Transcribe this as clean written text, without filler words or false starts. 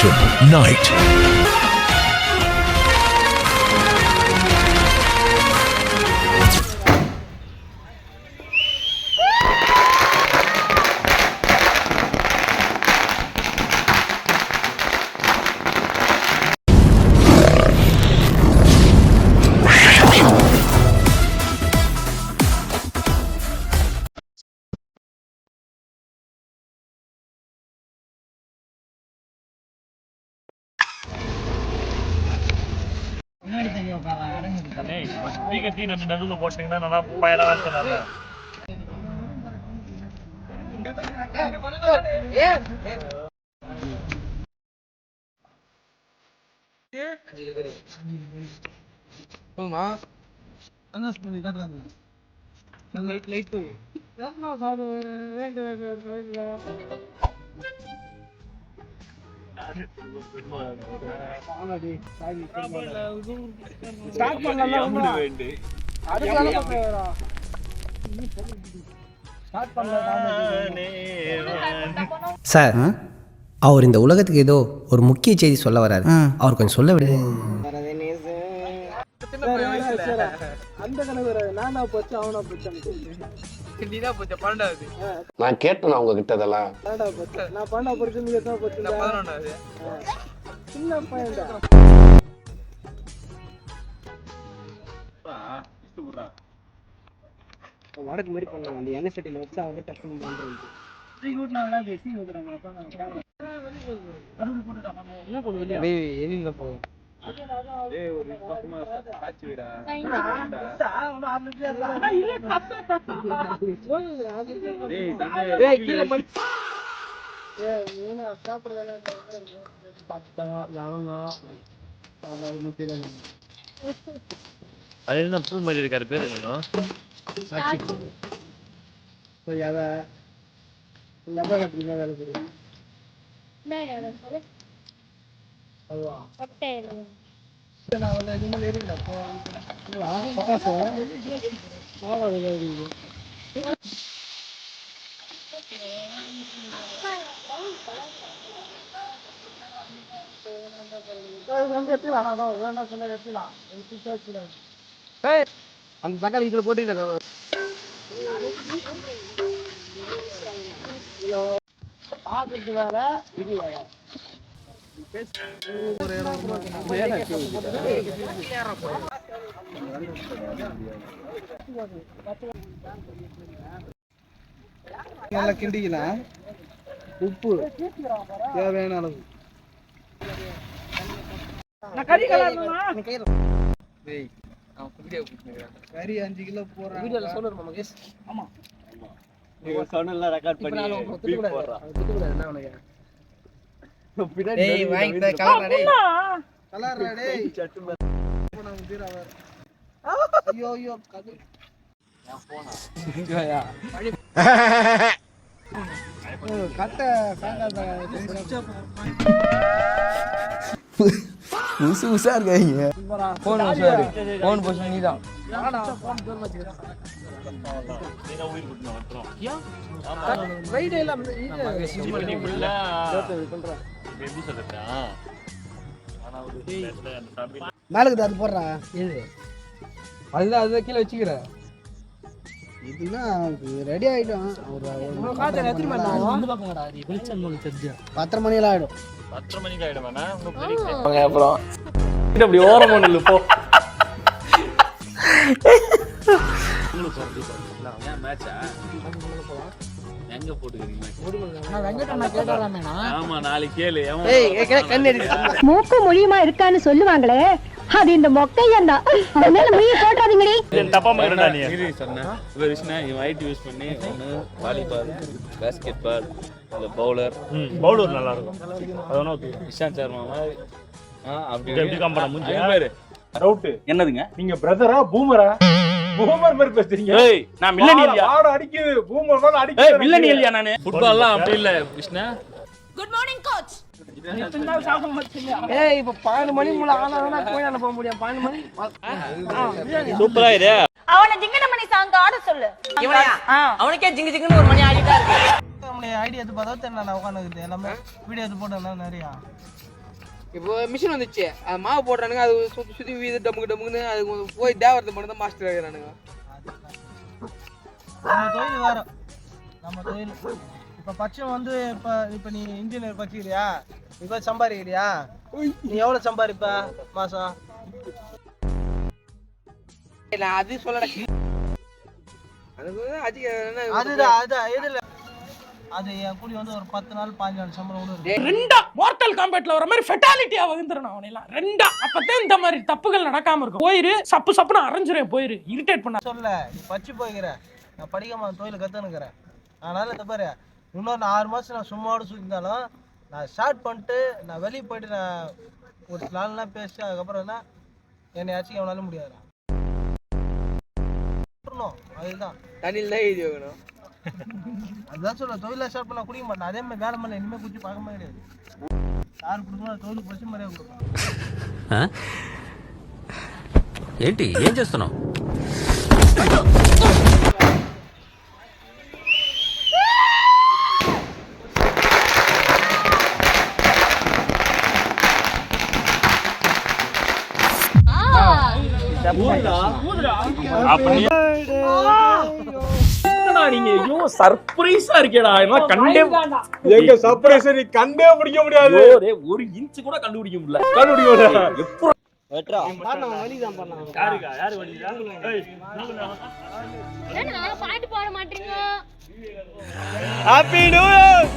Championship Night. நடுவில் போட்டீங்கன்னா நல்லா பயணம் சொன்னாங்க. சார், அவர் இந்த உலகத்துக்கு ஏதோ ஒரு முக்கிய செய்தி சொல்ல வராரு. அவர் கொஞ்சம் சொல்ல விடு. நான் கேட்டேன் அவங்க கிட்ட இதெல்லாம். வடக்கு மாதிரி பண்ணுவாங்க. அந்த எண்ணெய் சட்டியில் வச்சு அவங்க டக்குன்னு பண்ணுறது. அது என்ன பூ மாதிரி இருக்காரு, பேர் என்ன? அந்த தக்காளி இதுல போட்டு பாக்குறது வேற இது வேற. நல்லா கிண்டிக்கலாம். உப்பு தேவையான அளவு. கறி 5 கிலோ போடுறேன். வீடியோல சொல்லுறோம் மகேஷ். ஆமா நீங்க சொன்னல ரெக்கார்ட் பண்ணி பீப் போடுறா. என்ன உனக்கு டேய் வாங்கி தர கலரா டேய். கலரா டேய். சட்டு போனா உதிரா வர. ஐயோ ஐயோ கது. நான் போனா. ஐயா. கட்ட சாங்காத முசு முசா இருக்காங்க. போன் உஷாரு. போன் பொசிஷன் நீதான். நானா போன் பேர் வச்சிரேன். நீங்க உயிர் விட்டு வந்துறோம். யா? வெயிட் எல்லாம் இது சிம்பிள் ஃபுல்லா பண்றேன். எப்படி சொல்றா? ஆனா ஒரு பேர்ல அந்த ஃபேமிலி மேலக்கு அது போடுறா. இது அதுதான் அத கீழ வச்சிக்கற. இதுனா ரெடி ஆயிடும். ஒரு காத்து எத்தனை மணி ஆகும்? வந்து பாக்கங்கடா. இது வெளிச்சம் மூணு தெரிஞ்சு 10 மணி எல்லாம் ஆயிடும். 10 மணிக்கு ஆயிடுமானா? உங்க பெரிய அவங்க அப்புறம் இப்படி ஓரம் ஒண்ணு போ. ஏன் மேட்சா? எங்க போட்டுக்கிறீங்க? நான் வெங்கடண்ணா கேட்டாராமேனா? ஆமா நாளைக்கு கேளு. ஏய் கண்ணடி. மூக்கு மொழியுமா இருக்கான்னு சொல்லுவாங்களே, அது இந்த மொக்கையன் தான். அதனால மொழிய போடாதீங்கடி. தப்பா மாட்டடா நீ. சரி சொன்னா இவர் விஷனா இவன் ஹைட் யூஸ் பண்ணி ஒன்னு வாலிபால், பாஸ்கெட் பால், இல்ல பவுலர். பவுலர் நல்லா இருக்கும். அதனா ஓகே. இஷாந்த் சர்மா மாதிரி அப்படி எப்படி கம்பெனி மூஞ்சி பேரு டவுட் என்னதுங்க? நீங்க பிரதரா பூமரா? பூமர் மாதிரி பேசுறீங்க. ஏய் நான் மில்லனியலியா? ஆட அடிக்குது பூமர் மாதிரி அடிக்குது. ஏய் மில்லனியலியா நானு? ஃபுட்பால்லாம் அப்படி இல்ல விஷ்ணா. Good morning coach. ஏய் இப்ப 12 மணி முள்ள ஆனானா கோயிலால போக முடியும். 12 மணி சூப்பரா இரு. அவனை ஜிங்கனமணி சாங் ஆட சொல்லு. அவனுக்கே ஜிங்கு ஜிங்குன்னு ஒரு மணி ஆடிட்டா இருக்கு. நம்மளே ஐடி எடுத்து பார்த்தா தெரியல. நான் உட்கார்ந்துக்கிட்டு எல்லாமே வீடியோ எடுத்து போட்டேன்னா நிறைய இப்போ மிஷின் வந்துச்சு அது மாவு போடுறானுங்க அது சுற்றி சுற்றி வீது டமுக்கு டமுக்குன்னு அது போய் தேவரத்தை மட்டும் தான் மாஸ்டர் ஆகிறானுங்க. நம்ம தொழில் வேற நம்ம தொழில் இப்போ பட்சம் வந்து இப்போ நீ இன்ஜினியர் படிச்சுக்கிறியா இப்போ சம்பாதிக்கிறியா நீ எவ்வளோ சம்பாதிப்ப மாதம்? நான் அது சொல்லல அதுதான் எதில் அது என் கூலி வந்து ஒரு 10 நாள் 15 நாள் சம்பளம் கூட ரெண்டா மார்டல் காம்பேட்ல வர மாதிரி ஃபெட்டாலிட்டியா வந்துறணும் அவனெல்லாம் ரெண்டா. அப்பதான் இந்த மாதிரி தப்புகள் நடக்காம இருக்கும். போயிரு சப்பு சப்புன்னு அரைஞ்சிரேன் போயிரு இரிட்டேட் பண்ண சொல்ல நீ படிச்சு போய்க்கிறேன் நான் படிக்காம தொழில் கற்றுனுக்கிறேன். அதனால இந்த பாரு இன்னொரு 6 மாதம் நான் சும்மாவோட சுற்றிருந்தாலும் நான் ஸ்டார்ட் பண்ணிட்டு நான் வெளியே போயிட்டு நான் ஒரு நாள்லாம் பேசி அதுக்கப்புறம் என்ன என்னை ஆச்சு எவனாலும் முடியாது. அதுதான் தண்ணியில் தான் எழுதி வைக்கணும். அதுதான் சொல்ல தொழிலை ஸ்டார்ட் பண்ண குடிக்க மாட்டேன். அதே மாதிரி வேலை பண்ணல இனிமேல் குடிச்சு பார்க்க மாதிரி கிடையாது. யார் கொடுக்கணும் தொழில் பசி மாதிரியே கொடுக்கணும். ఏంటి ఏం చేస్తున్నావు? நீங்க ஐயோ சர்ப்ரைஸா இருக்கேடா. கண்டே எங்க சர்ப்ரைஸ் நீ கண்டே பிடிக்க முடியாது. ஒரு இன்ச் கூட கண்டுபிடிக்க முடியல. பாட்டு பாட மாட்டீங்க. Happy new year.